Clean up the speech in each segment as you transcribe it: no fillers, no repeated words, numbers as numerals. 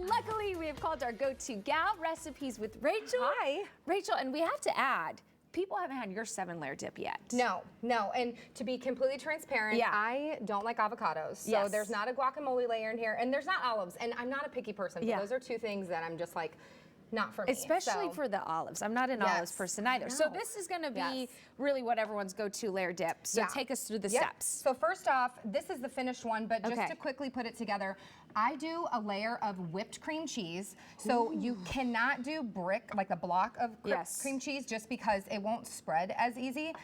luckily we have called our go-to gal, Recipes with Rachel. Hi. Rachel, and we have to add, people haven't had your 7-layer dip yet. No, and to be completely transparent, Yeah. I don't like avocados. So Yes. there's not a guacamole layer in here, and there's not olives, and I'm not a picky person, but Yeah. those are two things that I'm just like, not for me. Especially So- for the olives. I'm not an Yes. olives person either. So No. this is going to be Yes. really what everyone's go-to layer dip. So Yeah. take us through the Yep. steps. So first off, this is the finished one, but just Okay. to quickly put it together, I do a layer of whipped cream cheese. So you cannot do brick, like a block of Yes. cream cheese, just because it won't spread as easily.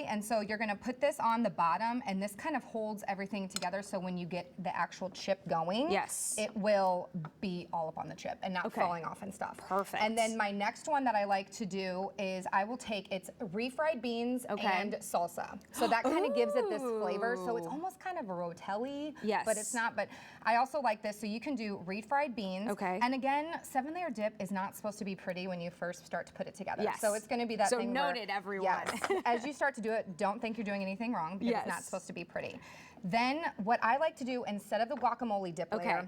And so you're gonna put this on the bottom, and this kind of holds everything together, so when you get the actual chip going, Yes. it will be all up on the chip and not Okay. falling off and stuff. Perfect. And then my next one that I like to do is I will take, it's refried beans Okay. and salsa. So that kind of gives it this flavor. So it's almost kind of a rotelli, Yes. but it's not. But I also like this. So you can do refried beans. Okay. And again, 7-layer dip is not supposed to be pretty when you first start to put it together. Yes. So it's going to be that So thing noted, where, everyone. Yes, as you start to do it, don't think you're doing anything wrong, because it's not Yes. supposed to be pretty. Then what I like to do instead of the guacamole dip layer,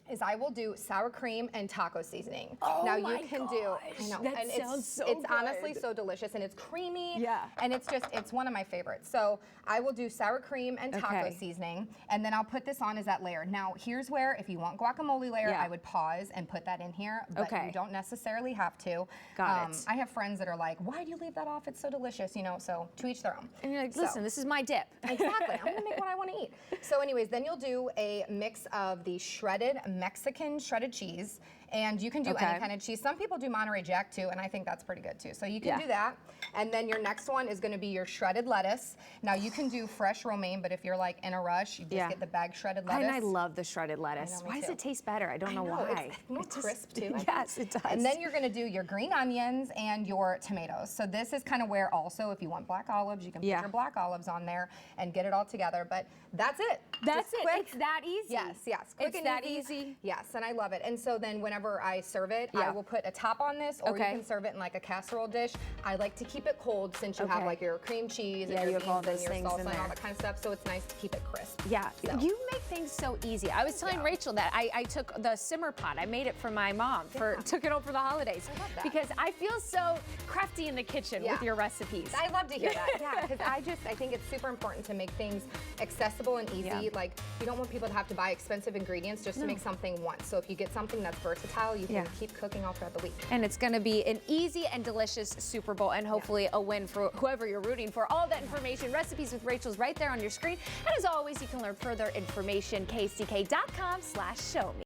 is I will do sour cream and taco seasoning. Oh now my you can do, I gosh, know, that and sounds so it's honestly good. so delicious, and it's creamy. Yeah. And it's one of my favorites. So I will do sour cream and taco Okay. seasoning, and then I'll put this on as that layer. Now here's where, if you want guacamole layer, Yeah. I would pause and put that in here, but Okay. you don't necessarily have to. Got it. I have friends that are like, why do you leave that off? It's so delicious, you know. So to each their own. And you're like, So- listen, this is my dip. Exactly. I'm gonna make what I want to eat. So anyways, then you'll do a mix of the shredded Mexican shredded cheese, and you can do Okay. any kind of cheese. Some people do Monterey Jack too, and I think that's pretty good too. So you can Yeah. do that. And then your next one is gonna be your shredded lettuce. Now you can do fresh romaine, but if you're like in a rush, you just Yeah. get the bag shredded lettuce. And I love the shredded lettuce. me Why does too. it taste better? I don't know I know, why. it's more It just- crisp too. I think. Yes, it does. And then you're gonna do your green onions and your tomatoes. So this is kind of where also, if you want black olives, you can put Yeah. your black olives on there and get it all together. But that's it. That's Just it. quick. It's that easy. Yes, yes. Quick It's and that easy. Yes, and I love it. And so then whenever I serve it, Yeah. I will put a top on this, or Okay. you can serve it in like a casserole dish. I like to keep it cold, since you have Okay. like your cream cheese Yeah, and you your have all beans and those your things salsa in and all there. that kind of stuff. So it's nice to keep it crisp. Yeah, So. you make things so easy. I was telling Yeah. Rachel that I took the simmer pot. I made it for my mom. Took it home for the holidays. I love that. Because I feel so crafty in the kitchen Yeah. with your recipes. I love to hear that. Yeah, because I think it's super important to make things accessible and easy. Yeah. Like, you don't want people to have to buy expensive ingredients just to make something once. So if you get something that's versatile, you can Yeah. keep cooking all throughout the week. And it's going to be an easy and delicious Super Bowl, and hopefully a win for whoever you're rooting for. All that information, Recipes with Rachel's right there on your screen. And as always, you can learn further information, kck.com/showme.